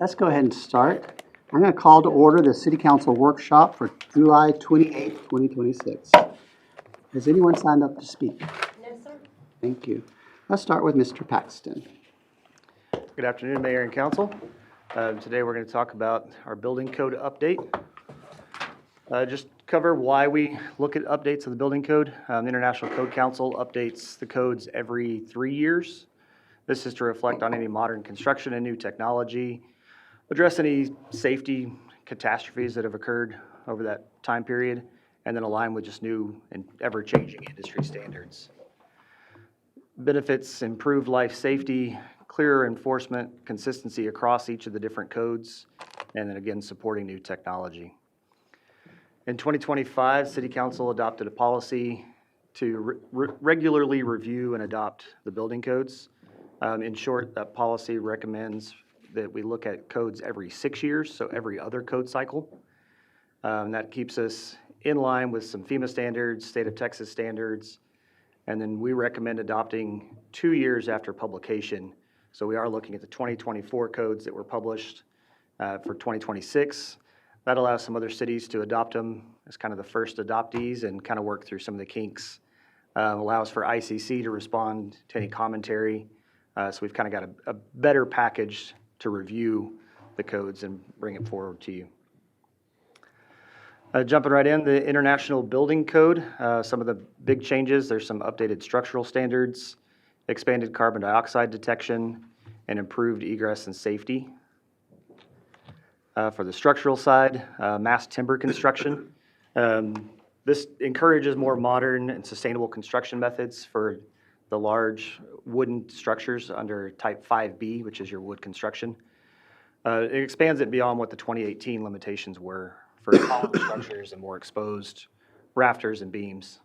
Let's go ahead and start. I'm going to call to order the City Council workshop for July 28th, 2026. Has anyone signed up to speak? No, sir. Thank you. Let's start with Mr. Paxton. Good afternoon, Mayor and Council. Today we're going to talk about our building code update. Just cover why we look at updates of the building code. The International Code Council updates the codes every 3 years. This is to reflect on any modern construction and new technology, address any safety catastrophes that have occurred over that time period, and then align with just new and ever-changing industry standards. Benefits improved life safety, clearer enforcement, consistency across each of the different codes, and then again, supporting new technology. In 2025, City Council adopted a policy to regularly review and adopt the building codes. In short, that policy recommends that we look at codes every 6 years, so every other code cycle. That keeps us in line with some FEMA standards, state of Texas standards, and then we recommend adopting 2 years after publication. So we are looking at the 2024 codes that were published for 2026. That allows some other cities to adopt them as kind of the first adoptees and kind of work through some of the kinks. Allows for ICC to respond to any commentary. So we've kind of got a better package to review the codes and bring it forward to you. Jumping right in, the International Building Code, some of the big changes, there's some updated structural standards, expanded carbon dioxide detection, and improved egress and safety. For the structural side, mass timber construction. This encourages more modern and sustainable construction methods for the large wooden structures under Type 5B, which is your wood construction. It expands it beyond what the 2018 limitations were for column structures and more exposed rafters and beams.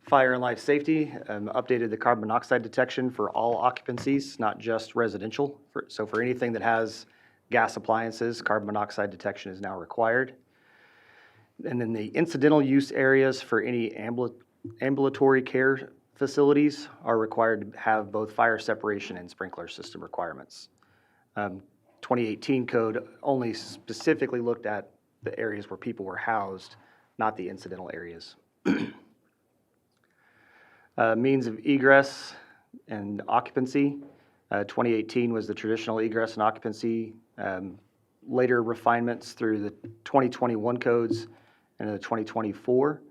Fire and life safety, updated the carbon monoxide detection for all occupancies, not just residential. So for anything that has gas appliances, carbon monoxide detection is now required. And then the incidental use areas for any ambulatory care facilities are required to have both fire separation and sprinkler system requirements. 2018 code only specifically looked at the areas where people were housed, not the incidental areas. Means of egress and occupancy. 2018 was the traditional egress and occupancy. Later refinements through the 2021 codes and the 2024.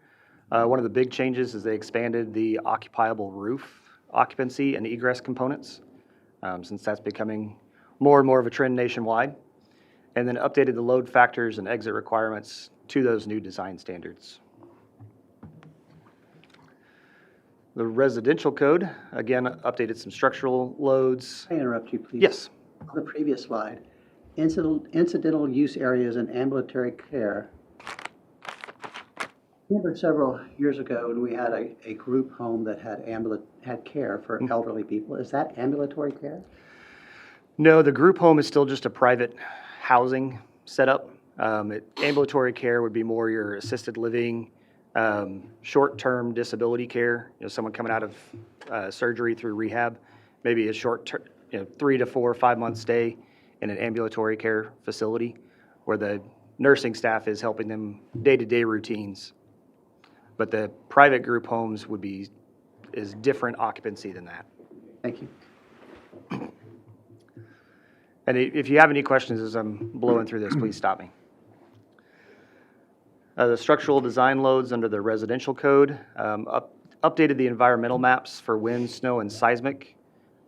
One of the big changes is they expanded the occupiable roof occupancy and egress components, since that's becoming more and more of a trend nationwide, and then updated the load factors and exit requirements to those new design standards. The residential code, again, updated some structural loads. Can I interrupt you, please? Yes. On the previous slide, incidental use areas and ambulatory care. I remember several years ago when we had a group home that had care for elderly people. Is that ambulatory care? No, the group home is still just a private housing setup. Ambulatory care would be more your assisted living, short-term disability care. Someone coming out of surgery through rehab, maybe a short-term, 3 to 4 or 5 month stay in an ambulatory care facility where the nursing staff is helping them day-to-day routines. But the private group homes is different occupancy than that. Thank you. And if you have any questions as I'm blowing through this, please stop me. The structural design loads under the residential code, updated the environmental maps for wind, snow, and seismic.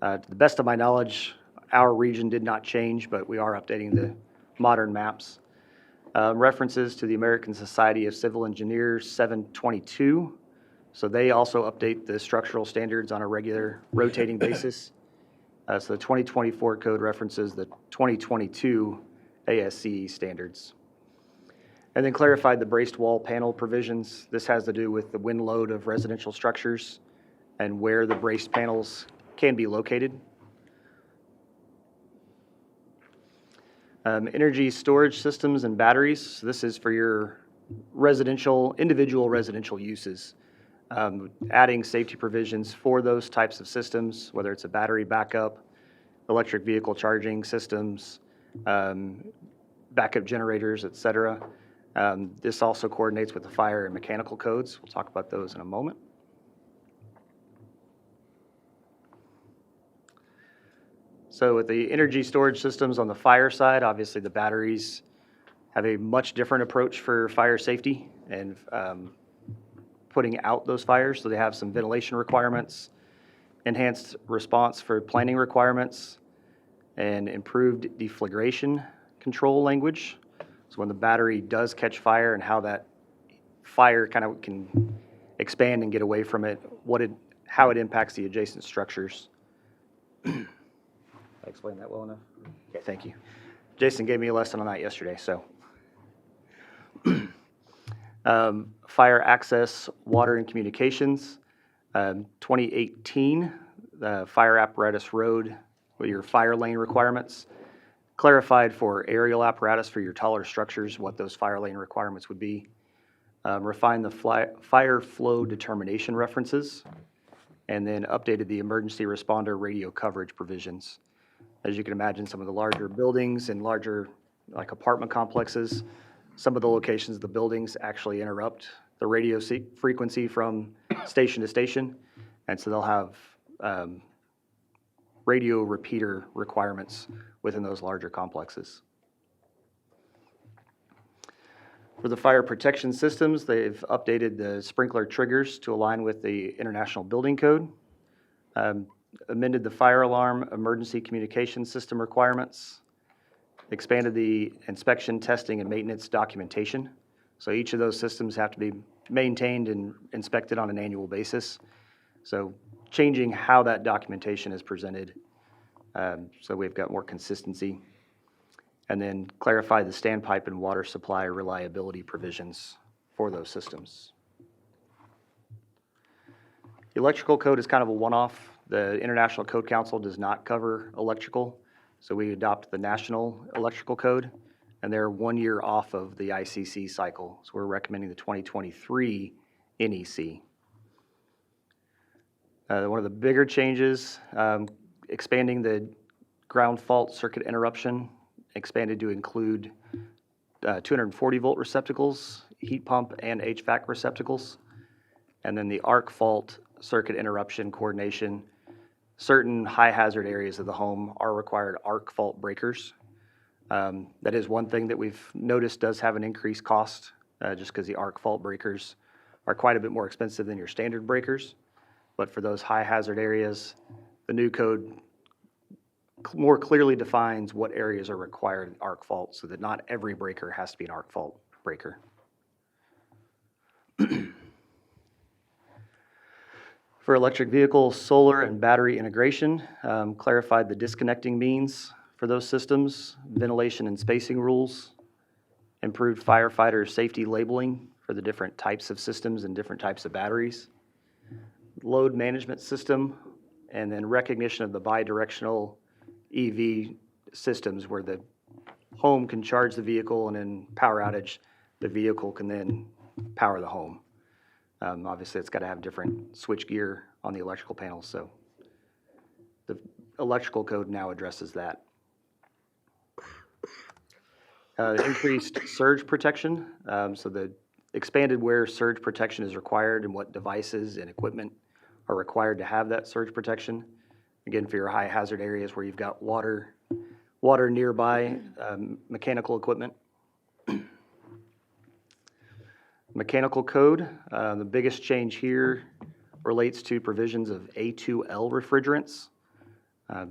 To the best of my knowledge, our region did not change, but we are updating the modern maps. References to the American Society of Civil Engineers 722. So they also update the structural standards on a regular rotating basis. So the 2024 code references the 2022 ASCE standards. And then clarified the braced wall panel provisions. This has to do with the wind load of residential structures and where the braced panels can be located. Energy storage systems and batteries. So this is for your individual residential uses. Adding safety provisions for those types of systems, whether it's a battery backup, electric vehicle charging systems, backup generators, et cetera. This also coordinates with the fire and mechanical codes. We'll talk about those in a moment. So with the energy storage systems on the fire side, obviously the batteries have a much different approach for fire safety and putting out those fires. So they have some ventilation requirements, enhanced response for planning requirements, and improved deflagration control language. So when the battery does catch fire and how that fire kind of can expand and get away from it, how it impacts the adjacent structures. I explained that well enough? Okay, thank you. Jason gave me a lesson on that yesterday, so. Fire access, water and communications. 2018, the fire apparatus road with your fire lane requirements clarified for aerial apparatus for your taller structures what those fire lane requirements would be. Refined the fire flow determination references, and then updated the emergency responder radio coverage provisions. As you can imagine, some of the larger buildings and larger like apartment complexes, some of the locations of the buildings actually interrupt the radio frequency from station to station, and so they'll have radio repeater requirements within those larger complexes. For the fire protection systems, they've updated the sprinkler triggers to align with the International Building Code, amended the fire alarm emergency communication system requirements, expanded the inspection, testing, and maintenance documentation. So each of those systems have to be maintained and inspected on an annual basis. So changing how that documentation is presented, so we've got more consistency. And then clarify the standpipe and water supply reliability provisions for those systems. The electrical code is kind of a one-off. The International Code Council does not cover electrical, so we adopt the National Electrical Code, and they're 1 year off of the ICC cycle. So we're recommending the 2023 NEC. One of the bigger changes, expanding the ground fault circuit interruption, expanded to include 240 volt receptacles, heat pump and HVAC receptacles, and then the arc fault circuit interruption coordination. Certain high hazard areas of the home are required arc fault breakers. That is one thing that we've noticed does have an increased cost, just because the arc fault breakers are quite a bit more expensive than your standard breakers. But for those high hazard areas, the new code more clearly defines what areas are required arc fault, so that not every breaker has to be an arc fault breaker. For electric vehicle, solar and battery integration, clarified the disconnecting means for those systems, ventilation and spacing rules, improved firefighter safety labeling for the different types of systems and different types of batteries, load management system, and then recognition of the bidirectional EV systems where the home can charge the vehicle, and in power outage, the vehicle can then power the home. Obviously, it's got to have different switch gear on the electrical panels, so the electrical code now addresses that. Increased surge protection, so the expanded where surge protection is required and what devices and equipment are required to have that surge protection. Again, for your high hazard areas where you've got water nearby, mechanical equipment. Mechanical code, the biggest change here relates to provisions of A2L refrigerants.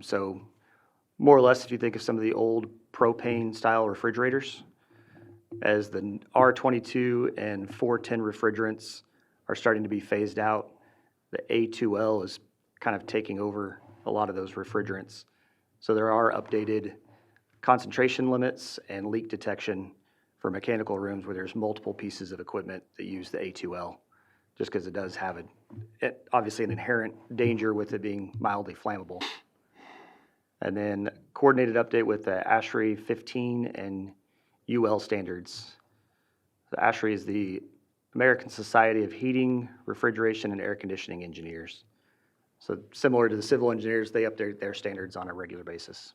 So more or less, if you think of some of the old propane style refrigerators, as the R22 and 410 refrigerants are starting to be phased out, the A2L is kind of taking over a lot of those refrigerants. So there are updated concentration limits and leak detection for mechanical rooms where there's multiple pieces of equipment that use the A2L, just because it does have obviously an inherent danger with it being mildly flammable. And then coordinated update with the ASHRAE 15 and UL standards. The ASHRAE is the American Society of Heating, Refrigeration, and Air Conditioning Engineers. So similar to the civil engineers, they update their standards on a regular basis.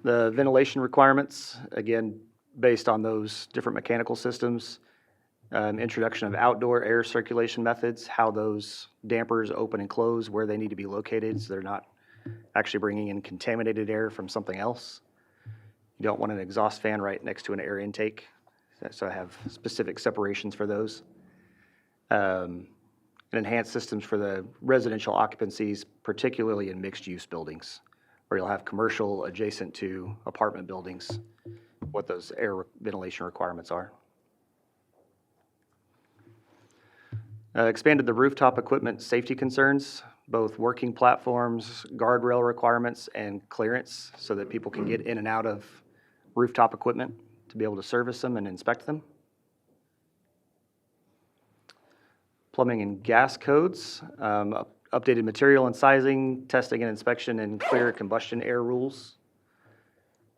The ventilation requirements, again, based on those different mechanical systems, introduction of outdoor air circulation methods, how those dampers open and close, where they need to be located so they're not actually bringing in contaminated air from something else. You don't want an exhaust fan right next to an air intake, so I have specific separations for those. And enhanced systems for the residential occupancies, particularly in mixed-use buildings, where you'll have commercial adjacent to apartment buildings, what those air ventilation requirements are. Expanded the rooftop equipment safety concerns, both working platforms, guardrail requirements, and clearance, so that people can get in and out of rooftop equipment to be able to service them and inspect them. Plumbing and gas codes, updated material and sizing, testing and inspection, and clear combustion air rules.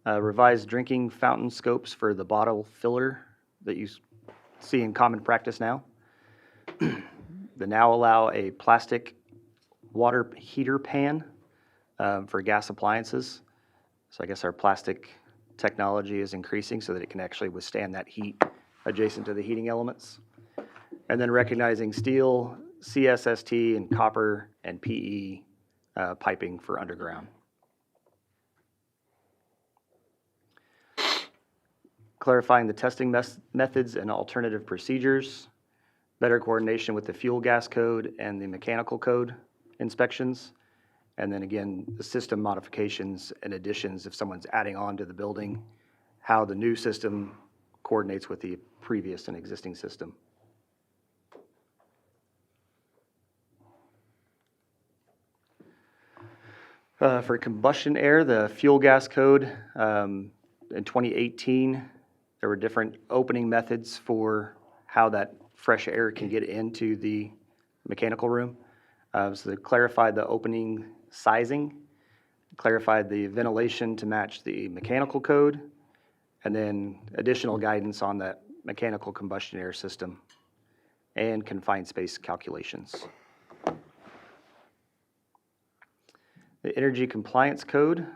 Revised drinking fountain scopes for the bottle filler that you see in common practice now. They now allow a plastic water heater pan for gas appliances. So I guess our plastic technology is increasing so that it can actually withstand that heat adjacent to the heating elements. And then recognizing steel, CSST, and copper and PE piping for underground. Clarifying the testing methods and alternative procedures. Better coordination with the fuel gas code and the mechanical code inspections. And then again, the system modifications and additions if someone's adding on to the building, how the new system coordinates with the previous and existing system. For combustion air, the fuel gas code, in 2018, there were different opening methods for how that fresh air can get into the mechanical room. So they clarified the opening sizing, clarified the ventilation to match the mechanical code, and then additional guidance on that mechanical combustion air system and confined space calculations. The Energy Compliance Code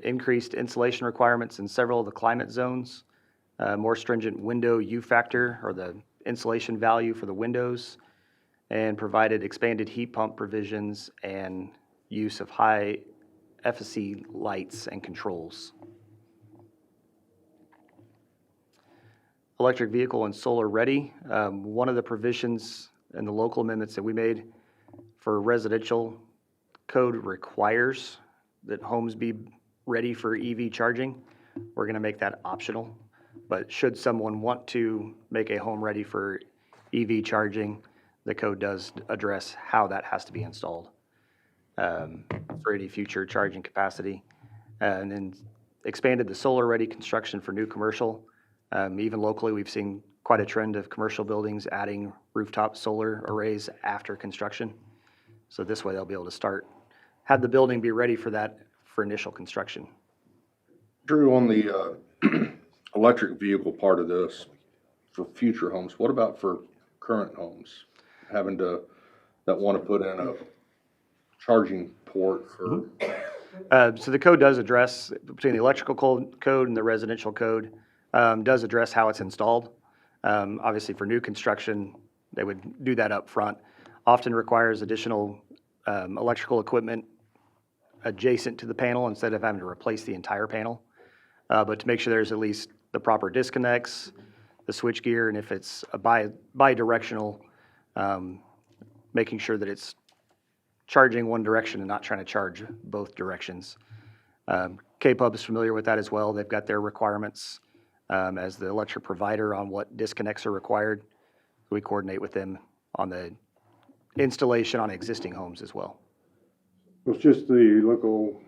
increased insulation requirements in several of the climate zones, more stringent window U factor, or the insulation value for the windows, and provided expanded heat pump provisions and use of high efficacy lights and controls. Electric vehicle and solar ready. One of the provisions in the local amendments that we made for residential code requires that homes be ready for EV charging. We're going to make that optional, but should someone want to make a home ready for EV charging, the code does address how that has to be installed for any future charging capacity. And then expanded the solar ready construction for new commercial. Even locally, we've seen quite a trend of commercial buildings adding rooftop solar arrays after construction. So this way they'll be able to have the building be ready for that for initial construction. Drew, on the electric vehicle part of this, for future homes, what about for current homes? That want to put in a charging port for? So the code does address, between the electrical code and the residential code, does address how it's installed. Obviously for new construction, they would do that up front. Often requires additional electrical equipment adjacent to the panel instead of having to replace the entire panel. But to make sure there's at least the proper disconnects, the switch gear, and if it's a bi-directional, making sure that it's charging one direction and not trying to charge both directions. K-Pub is familiar with that as well. They've got their requirements as the electric provider on what disconnects are required. We coordinate with them on the installation on existing homes as well. It's just the local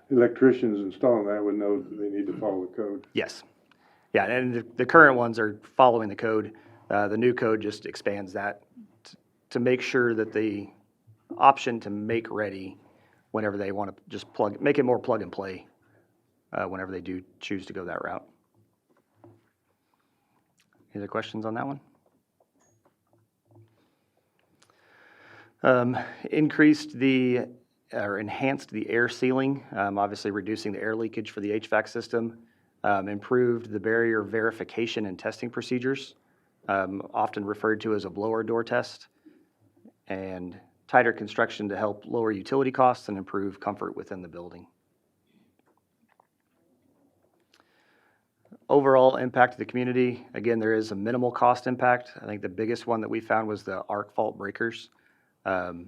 electricians installing that would know that they need to follow the code. Yes. Yeah, and the current ones are following the code. The new code just expands that to make sure that the option to make ready whenever they want to just make it more plug and play whenever they do choose to go that route. Any other questions on that one? Increased the, or enhanced the air sealing, obviously reducing the air leakage for the HVAC system. Improved the barrier verification and testing procedures, often referred to as a blower door test. And tighter construction to help lower utility costs and improve comfort within the building. Overall impact to the community, again, there is a minimal cost impact. I think the biggest one that we found was the arc fault breakers. And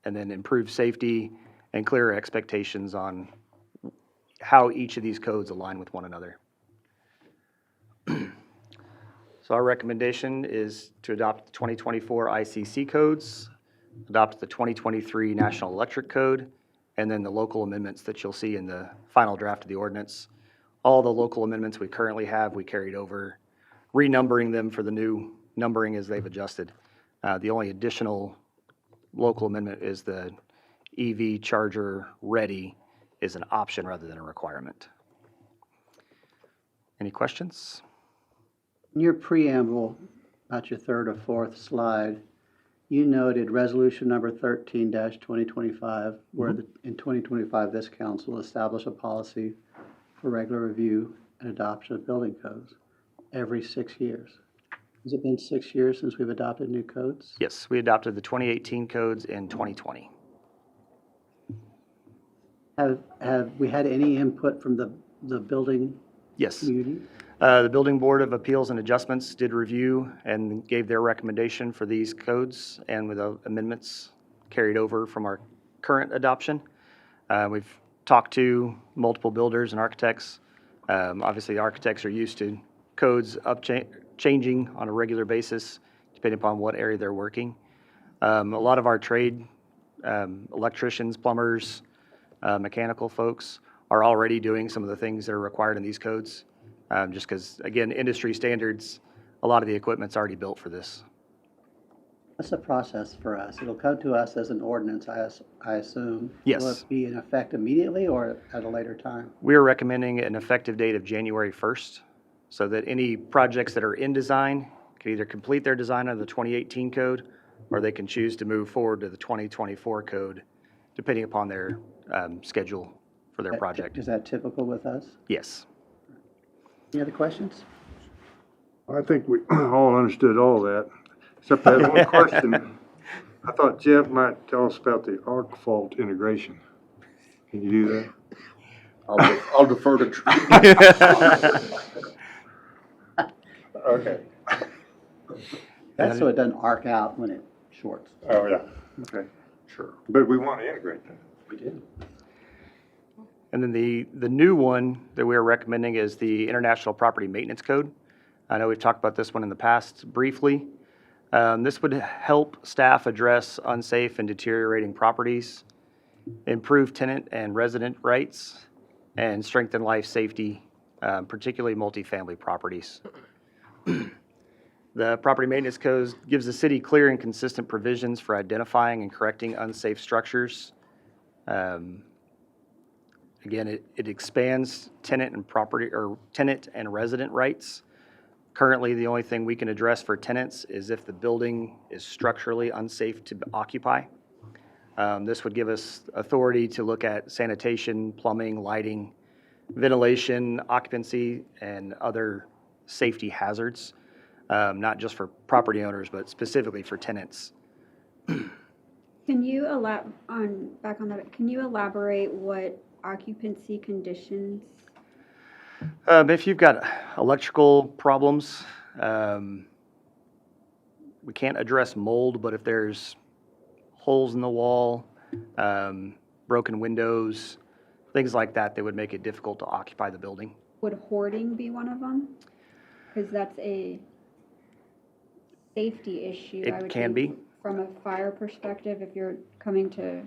then improved safety and clearer expectations on how each of these codes align with one another. So our recommendation is to adopt the 2024 ICC codes, adopt the 2023 National Electric Code, and then the local amendments that you'll see in the final draft of the ordinance. All the local amendments we currently have, we carried over, renumbering them for the new numbering as they've adjusted. The only additional local amendment is the EV charger ready is an option rather than a requirement. Any questions? In your preamble, about your third or fourth slide, you noted resolution number 13-2025, where in 2025, this council established a policy for regular review and adoption of building codes every 6 years. Has it been 6 years since we've adopted new codes? Yes, we adopted the 2018 codes in 2020. Have we had any input from the building Yes. community? The Building Board of Appeals and Adjustments did review and gave their recommendation for these codes and with the amendments carried over from our current adoption. We've talked to multiple builders and architects. Obviously, the architects are used to codes changing on a regular basis, depending upon what area they're working. A lot of our trade, electricians, plumbers, mechanical folks are already doing some of the things that are required in these codes. Just because, again, industry standards, a lot of the equipment's already built for this. What's the process for us? It'll come to us as an ordinance, I assume. Yes. Will it be in effect immediately or at a later time? We are recommending an effective date of January 1st, so that any projects that are in design can either complete their design under the 2018 code, or they can choose to move forward to the 2024 code, depending upon their schedule for their project. Is that typical with us? Yes. Any other questions? I think we all understood all that, except that one question. I thought Jeff might tell us about the arc fault integration. Can you do that? I'll defer to Drew. Okay. That's so it doesn't arc out when it shorts. Oh, yeah. Okay. Sure. But we want to integrate that. We do. And then the new one that we are recommending is the International Property Maintenance Code. I know we've talked about this one in the past briefly. This would help staff address unsafe and deteriorating properties, improve tenant and resident rights, and strengthen life safety, particularly multifamily properties. The Property Maintenance Code gives the city clear and consistent provisions for identifying and correcting unsafe structures. Again, it expands tenant and property, or tenant and resident rights. Currently, the only thing we can address for tenants is if the building is structurally unsafe to occupy. This would give us authority to look at sanitation, plumbing, lighting, ventilation, occupancy, and other safety hazards, not just for property owners, but specifically for tenants. Can you back on that? Can you elaborate what occupancy conditions? If you've got electrical problems, we can't address mold, but if there's holes in the wall, broken windows, things like that, that would make it difficult to occupy the building. Would hoarding be one of them? Because that's a safety issue. I It would can think, be. From a fire perspective, if you're coming to,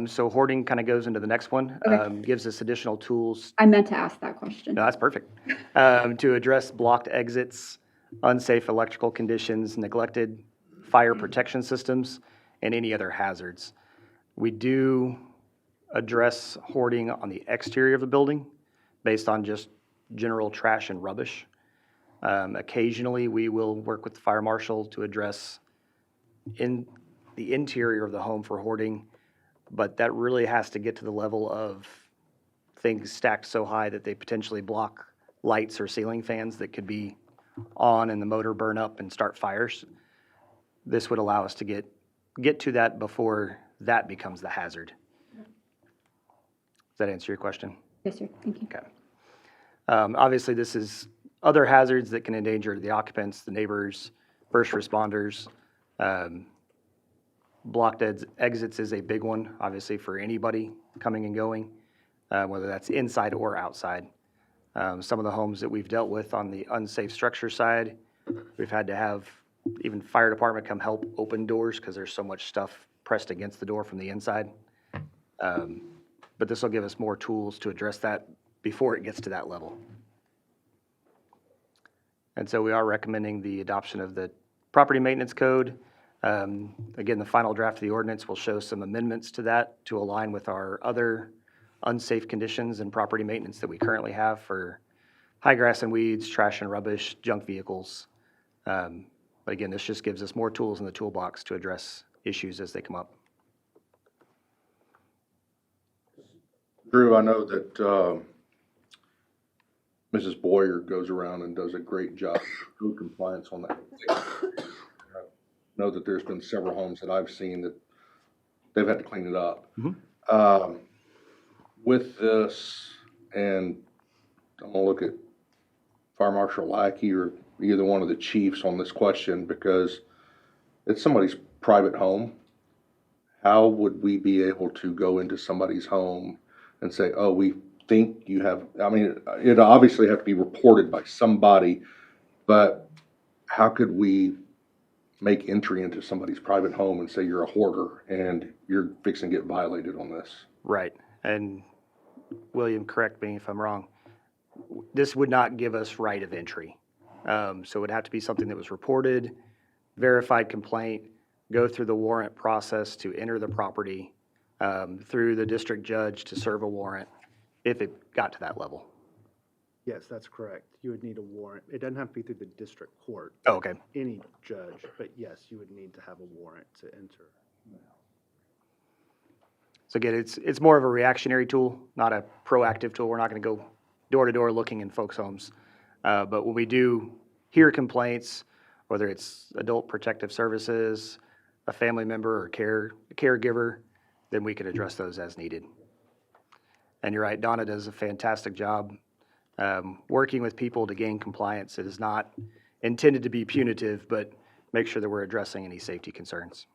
So hoarding kind of goes into the next one, Okay. gives us additional tools. I meant to ask that question. No, that's perfect. To address blocked exits, unsafe electrical conditions, neglected fire protection systems, and any other hazards. We do address hoarding on the exterior of the building based on just general trash and rubbish. Occasionally, we will work with the fire marshal to address the interior of the home for hoarding, but that really has to get to the level of things stacked so high that they potentially block lights or ceiling fans that could be on and the motor burn up and start fires. This would allow us to get to that before that becomes the hazard. Does that answer your question? Yes, sir, thank you. Okay. Obviously, this is other hazards that can endanger the occupants, the neighbors, first responders. Blocked exits is a big one, obviously, for anybody coming and going, whether that's inside or outside. Some of the homes that we've dealt with on the unsafe structure side, we've had to have even fire department come help open doors because there's so much stuff pressed against the door from the inside. But this will give us more tools to address that before it gets to that level. And so we are recommending the adoption of the property maintenance code. Again, the final draft of the ordinance will show some amendments to that to align with our other unsafe conditions and property maintenance that we currently have for high grass and weeds, trash and rubbish, junk vehicles. But again, this just gives us more tools in the toolbox to address issues as they come up. Drew, I know that Mrs. Boyer goes around and does a great job of code compliance on that. I know that there's been several homes that I've seen that they've had to clean it up. With this, and I'm gonna look at Fire Marshal Lackey or either one of the chiefs on this question, because it's somebody's private home. How would we be able to go into somebody's home and say, oh, we think you have, I mean, it obviously have to be reported by somebody, but how could we make entry into somebody's private home and say you're a hoarder and you're fixing to get violated on this? Right. And William, correct me if I'm wrong. This would not give us right of entry. So it would have to be something that was reported, verified complaint, go through the warrant process to enter the property, through the district judge to serve a warrant, if it got to that level. Yes, that's correct. You would need a warrant. It doesn't have to be through the district court, Oh, okay. any judge, but yes, you would need to have a warrant to enter. So again, it's more of a reactionary tool, not a proactive tool. We're not going to go door to door looking in folks' homes. But when we do hear complaints, whether it's adult protective services, a family member or caregiver, then we can address those as needed. And you're right, Donna does a fantastic job working with people to gain compliance. It is not intended to be punitive, but make sure that we're addressing any safety concerns.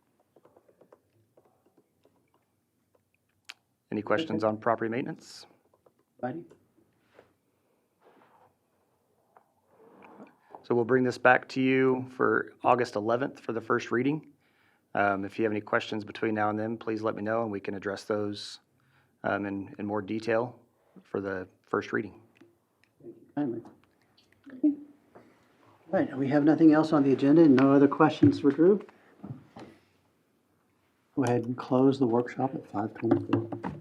Any questions on property maintenance? Heidi? So we'll bring this back to you for August 11th for the first reading. If you have any questions between now and then, please let me know and we can address those in more detail for the first reading. Kindly. All right, we have nothing else on the agenda and no other questions for Drew. Go ahead and close the workshop at 5:24.